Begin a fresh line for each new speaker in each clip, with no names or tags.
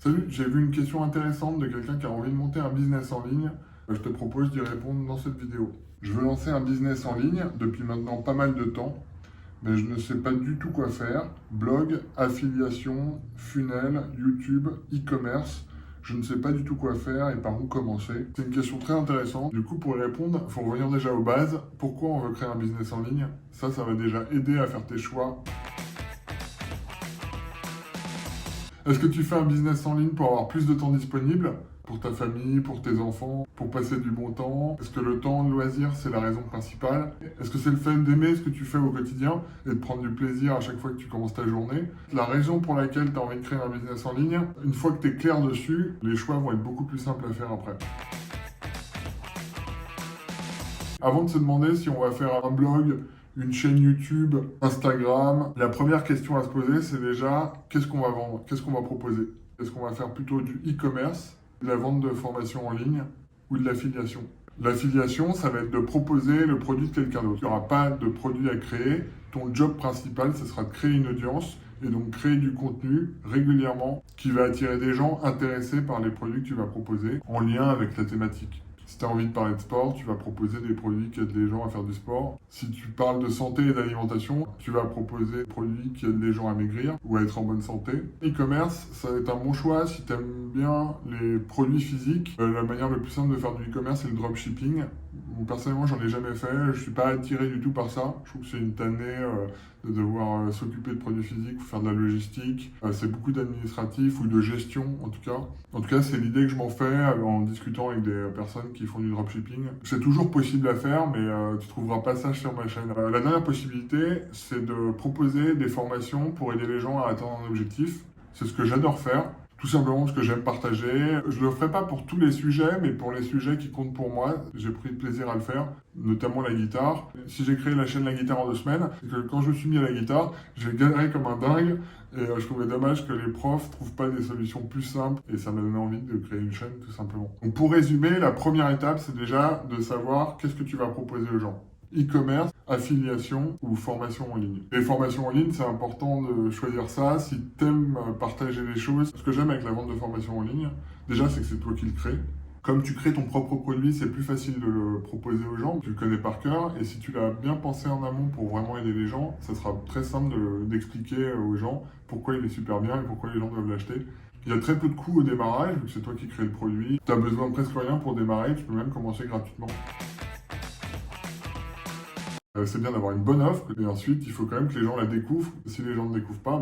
Salut, j'ai vu une question intéressante de quelqu'un qui a envie de monter un business en ligne. Je te propose d'y répondre dans cette vidéo. Je veux lancer un business en ligne depuis maintenant pas mal de temps, mais je ne sais pas du tout quoi faire. Blog, affiliation, funnel, YouTube, e-commerce. Je ne sais pas du tout quoi faire et par où commencer. C'est une question très intéressante. Du coup, pour y répondre, il faut revenir déjà aux bases. Pourquoi on veut créer un business en ligne? Ça va déjà aider à faire tes choix. Est-ce que tu fais un business en ligne pour avoir plus de temps disponible? Pour ta famille, pour tes enfants, pour passer du bon temps? Est-ce que le temps de loisir, c'est la raison principale? Est-ce que c'est le fait d'aimer ce que tu fais au quotidien et de prendre du plaisir à chaque fois que tu commences ta journée? La raison pour laquelle tu as envie de créer un business en ligne, une fois que tu es clair dessus, les choix vont être beaucoup plus simples à faire après. Avant de se demander si on va faire un blog, une chaîne YouTube, Instagram, la première question à se poser, c'est déjà qu'est-ce qu'on va vendre, qu'est-ce qu'on va proposer. Est-ce qu'on va faire plutôt du e-commerce, de la vente de formation en ligne ou de l'affiliation? L'affiliation, ça va être de proposer le produit de quelqu'un d'autre. Il n'y aura pas de produit à créer. Ton job principal, ce sera de créer une audience et donc créer du contenu régulièrement qui va attirer des gens intéressés par les produits que tu vas proposer en lien avec la thématique. Si tu as envie de parler de sport, tu vas proposer des produits qui aident les gens à faire du sport. Si tu parles de santé et d'alimentation, tu vas proposer des produits qui aident les gens à maigrir ou à être en bonne santé. E-commerce, ça va être un bon choix si tu aimes bien les produits physiques. La manière la plus simple de faire du e-commerce, c'est le dropshipping. Personnellement, j'en ai jamais fait. Je suis pas attiré du tout par ça. Je trouve que c'est une tannée de devoir s'occuper de produits physiques ou faire de la logistique. C'est beaucoup d'administratif ou de gestion, en tout cas. En tout cas, c'est l'idée que je m'en fais en discutant avec des personnes qui font du dropshipping. C'est toujours possible à faire, mais tu trouveras pas ça sur ma chaîne. La dernière possibilité, c'est de proposer des formations pour aider les gens à atteindre un objectif. C'est ce que j'adore faire. Tout simplement parce que j'aime partager. Je le ferai pas pour tous les sujets, mais pour les sujets qui comptent pour moi, j'ai pris plaisir à le faire, notamment la guitare. Si j'ai créé la chaîne La Guitare en 2 semaines, c'est que quand je me suis mis à la guitare, j'ai galéré comme un dingue et je trouvais dommage que les profs trouvent pas des solutions plus simples et ça m'a donné envie de créer une chaîne tout simplement. Donc pour résumer, la première étape, c'est déjà de savoir qu'est-ce que tu vas proposer aux gens. E-commerce, affiliation ou formation en ligne. Les formations en ligne, c'est important de choisir ça si tu aimes partager les choses. Ce que j'aime avec la vente de formation en ligne, déjà, c'est que c'est toi qui le crées. Comme tu crées ton propre produit, c'est plus facile de le proposer aux gens, tu le connais par cœur, et si tu l'as bien pensé en amont pour vraiment aider les gens, ça sera très simple d'expliquer aux gens pourquoi il est super bien et pourquoi les gens doivent l'acheter. Il y a très peu de coûts au démarrage, vu que c'est toi qui crée le produit. Tu as besoin de presque rien pour démarrer, tu peux même commencer gratuitement. C'est bien d'avoir une bonne offre, et ensuite, il faut quand même que les gens la découvrent. Si les gens ne découvrent pas,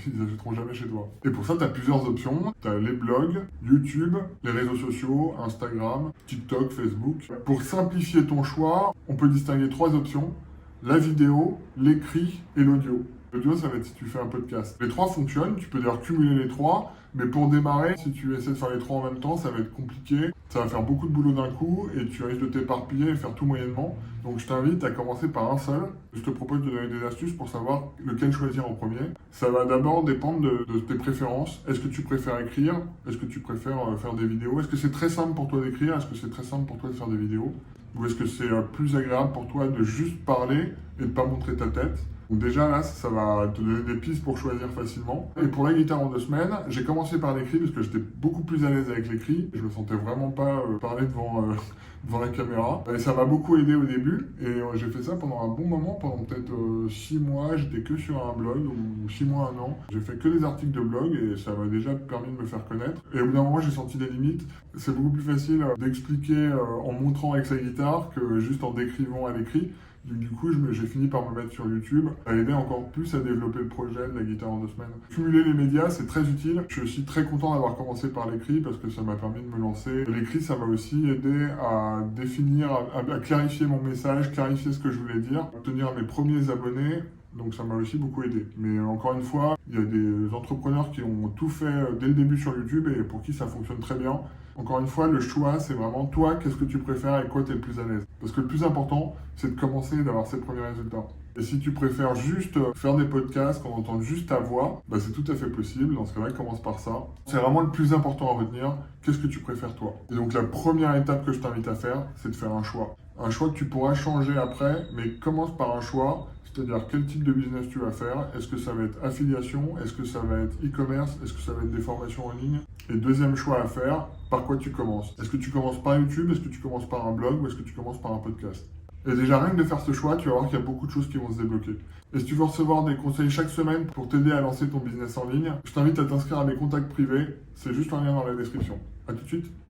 ils n'achèteront jamais chez toi. Et pour ça, tu as plusieurs options. Tu as les blogs, YouTube, les réseaux sociaux, Instagram, TikTok, Facebook. Pour simplifier ton choix, on peut distinguer 3 options. La vidéo, l'écrit et l'audio. L'audio, ça va être si tu fais un podcast. Les 3 fonctionnent, tu peux d'ailleurs cumuler les 3, mais pour démarrer, si tu essaies de faire les 3 en même temps, ça va être compliqué. Ça va faire beaucoup de boulot d'un coup et tu risques de t'éparpiller et faire tout moyennement. Donc je t'invite à commencer par un seul. Je te propose de donner des astuces pour savoir lequel choisir en premier. Ça va d'abord dépendre de tes préférences. Est-ce que tu préfères écrire? Est-ce que tu préfères faire des vidéos? Est-ce que c'est très simple pour toi d'écrire? Est-ce que c'est très simple pour toi de faire des vidéos? Ou est-ce que c'est plus agréable pour toi de juste parler et de ne pas montrer ta tête? Donc déjà là, ça va te donner des pistes pour choisir facilement. Et pour la guitare en 2 semaines, j'ai commencé par l'écrit parce que j'étais beaucoup plus à l'aise avec l'écrit. Je me sentais vraiment pas parler devant la caméra. Et ça m'a beaucoup aidé au début. Et j'ai fait ça pendant un bon moment, pendant peut-être 6 mois. J'étais que sur un blog, ou 6 mois, 1 an. J'ai fait que des articles de blog et ça m'a déjà permis de me faire connaître. Et au bout d'un moment, j'ai senti des limites. C'est beaucoup plus facile d'expliquer en montrant avec sa guitare que juste en décrivant à l'écrit. Du coup, j'ai fini par me mettre sur YouTube, à aider encore plus à développer le projet de la guitare en 2 semaines. Cumuler les médias, c'est très utile. Je suis aussi très content d'avoir commencé par l'écrit parce que ça m'a permis de me lancer. L'écrit, ça m'a aussi aidé à définir, à clarifier mon message, clarifier ce que je voulais dire, obtenir mes premiers abonnés. Donc ça m'a aussi beaucoup aidé. Mais encore une fois, il y a des entrepreneurs qui ont tout fait dès le début sur YouTube et pour qui ça fonctionne très bien. Encore une fois, le choix, c'est vraiment toi, qu'est-ce que tu préfères et quoi tu es le plus à l'aise. Parce que le plus important, c'est de commencer et d'avoir ses premiers résultats. Et si tu préfères juste faire des podcasts, qu'on entende juste ta voix, c'est tout à fait possible. Dans ce cas-là, commence par ça. C'est vraiment le plus important à retenir. Qu'est-ce que tu préfères toi? Et donc la première étape que je t'invite à faire, c'est de faire un choix. Un choix que tu pourras changer après, mais commence par un choix. C'est-à-dire quel type de business tu vas faire. Est-ce que ça va être affiliation? Est-ce que ça va être e-commerce? Est-ce que ça va être des formations en ligne? Et deuxième choix à faire, par quoi tu commences? Est-ce que tu commences par YouTube? Est-ce que tu commences par un blog? Ou est-ce que tu commences par un podcast? Et déjà, rien que de faire ce choix, tu vas voir qu'il y a beaucoup de choses qui vont se débloquer. Et si tu veux recevoir des conseils chaque semaine pour t'aider à lancer ton business en ligne, je t'invite à t'inscrire à mes contacts privés. C'est juste un lien dans la description. À tout de suite.